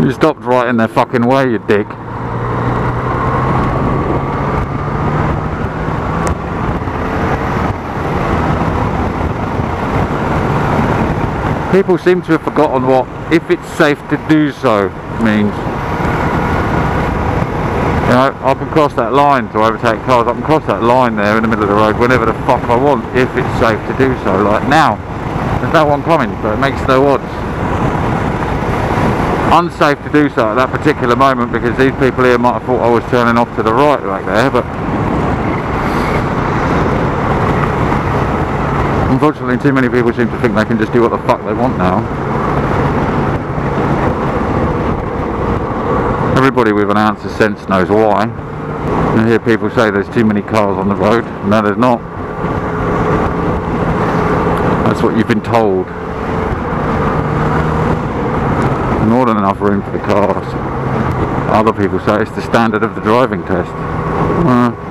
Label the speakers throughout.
Speaker 1: You stopped right in their fucking way, you dick. People seem to have forgotten what "if it's safe to do so" means. You know, I can cross that line to overtake cars. I can cross that line there in the middle of the road whenever the fuck I want, if it's safe to do so. Like now, there's no one coming, so it makes no odds. Unsafe to do so at that particular moment because these people here might have thought I was turning off to the right back there, but unfortunately too many people seem to think they can just do what the fuck they want now. Everybody with an ounce of sense knows why. I hear people say there's too many cars on the road. No, there's not. That's what you've been told. More than enough room for the cars. Other people say it's the standard of the driving test.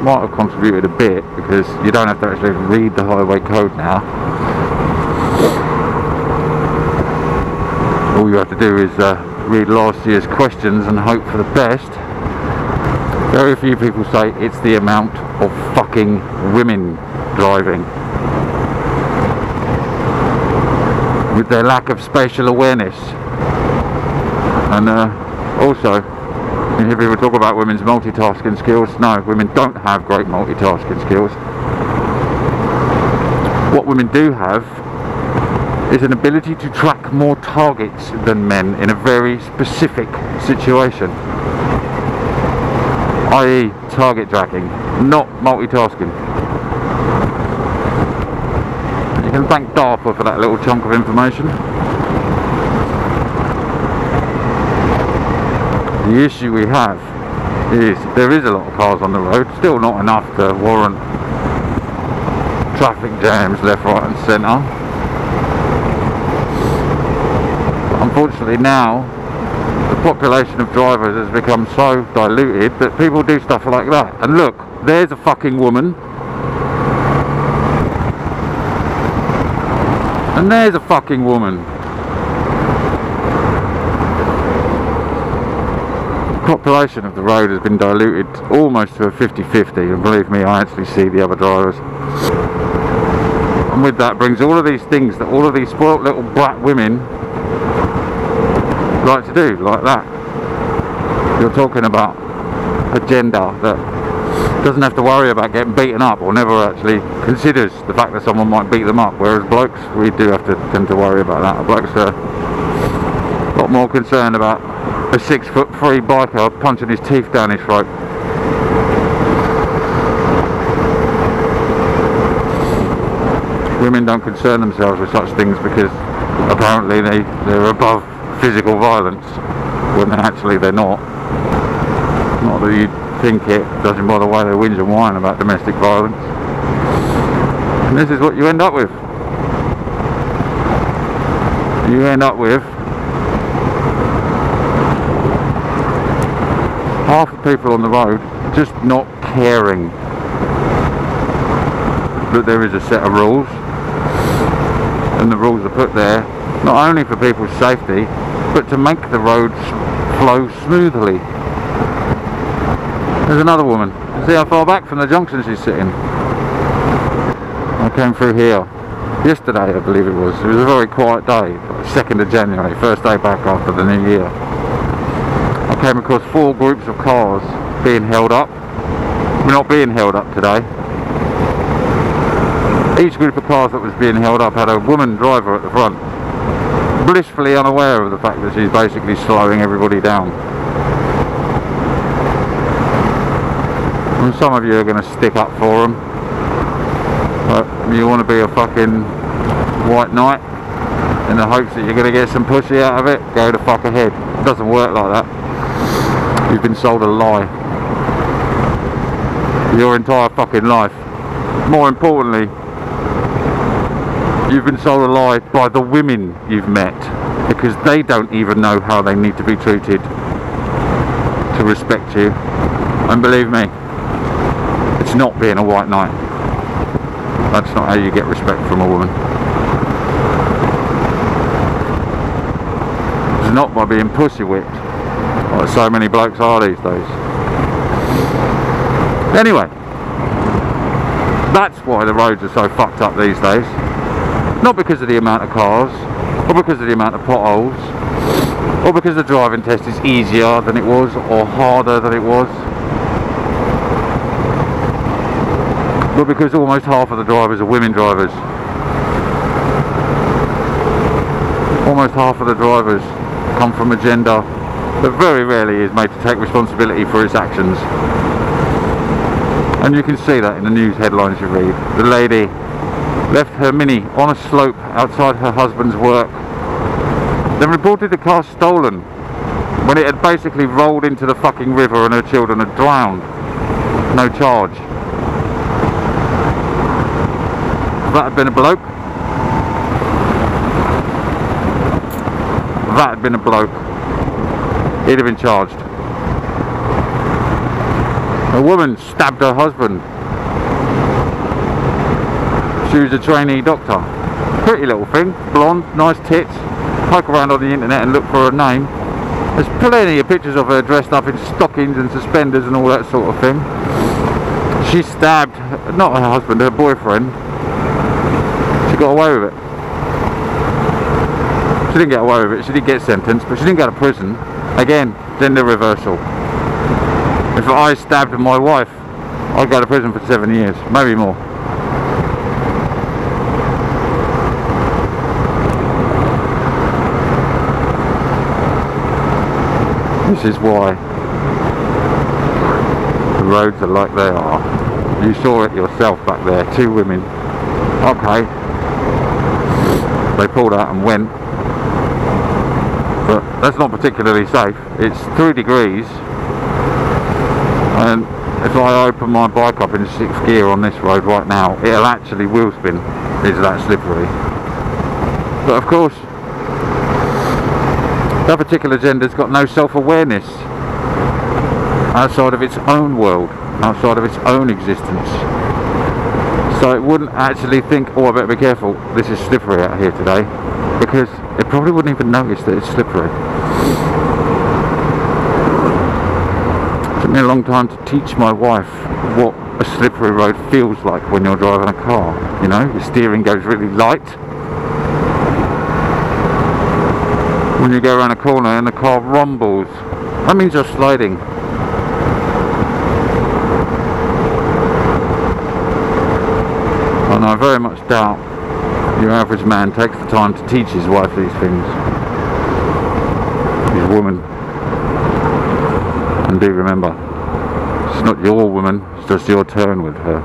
Speaker 1: Might have contributed a bit because you don't have to actually read the highway code now. All you have to do is read last year's questions and hope for the best. Very few people say it's the amount of fucking women driving. With their lack of spatial awareness. And also, you hear people talk about women's multitasking skills. No, women don't have great multitasking skills. What women do have is an ability to track more targets than men in a very specific situation. I.e. target tracking, not multitasking. You can thank DARPA for that little chunk of information. The issue we have is there is a lot of cars on the road, still not enough to warrant traffic jams left, right and centre. Unfortunately now, the population of drivers has become so diluted that people do stuff like that. And look, there's a fucking woman. And there's a fucking woman. The population of the road has been diluted almost to a 50-50, and believe me, I actually see the other drivers. And with that brings all of these things that all of these spoilt little brat women like to do, like that. You're talking about a gender that doesn't have to worry about getting beaten up, or never actually considers the fact that someone might beat them up, whereas blokes, we do have to tend to worry about that. Blokes are a lot more concerned about a 6'3" biker punching his teeth down his throat. Women don't concern themselves with such things because apparently they're above physical violence, when actually they're not. Not that you think it, judging by the way they whinge and whine about domestic violence. And this is what you end up with. You end up with half the people on the road just not caring that there is a set of rules, and the rules are put there not only for people's safety but to make the roads flow smoothly. There's another woman. See how far back from the junction she's sitting? I came through here yesterday, I believe it was. It was a very quiet day, 2nd of January, first day back after the new year. I came across 4 groups of cars being held up. We're not being held up today. Each group of cars that was being held up had a woman driver at the front, blissfully unaware of the fact that she's basically slowing everybody down. And some of you are going to stick up for them, but you want to be a fucking white knight in the hopes that you're going to get some pussy out of it, go the fuck ahead. It doesn't work like that. You've been sold a lie your entire fucking life. More importantly, you've been sold a lie by the women you've met, because they don't even know how they need to be treated to respect you. And believe me, it's not being a white knight. That's not how you get respect from a woman. It's not by being pussy whipped. Like so many blokes are these days. Anyway, that's why the roads are so fucked up these days. Not because of the amount of cars, or because of the amount of potholes, or because the driving test is easier than it was, or harder than it was, but because almost half of the drivers are women drivers. Almost half of the drivers come from a gender that very rarely is made to take responsibility for its actions. And you can see that in the news headlines you read. The lady left her Mini on a slope outside her husband's work, then reported the car stolen when it had basically rolled into the fucking river and her children had drowned. No charge. If that had been a bloke, he'd have been charged. A woman stabbed her husband. She was a trainee doctor. Pretty little thing, blonde, nice tits. Poke around on the internet and look for her name. There's plenty of pictures of her dressed up in stockings and suspenders and all that sort of thing. She stabbed, not her husband, her boyfriend. She got away with it. She didn't get away with it, she didn't get sentenced, but she didn't go to prison. Again, gender reversal. If I stabbed my wife, I'd go to prison for 7 years, maybe more. This is why the roads are like they are. You saw it yourself back there, 2 women. Okay. They pulled out and went. But that's not particularly safe. It's 3 degrees. And if I open my bike up in 6th gear on this road right now, it'll actually wheel spin. It's that slippery. But of course, that particular gender's got no self-awareness outside of its own world, outside of its own existence. So it wouldn't actually think, oh, I better be careful, this is slippery out here today, because it probably wouldn't even notice that it's slippery. It took me a long time to teach my wife what a slippery road feels like when you're driving a car. You know, your steering goes really light. When you go around a corner and the car rumbles, that means you're sliding. And I very much doubt your average man takes the time to teach his wife these things. His woman. And do remember, it's not your woman, it's just your turn with her.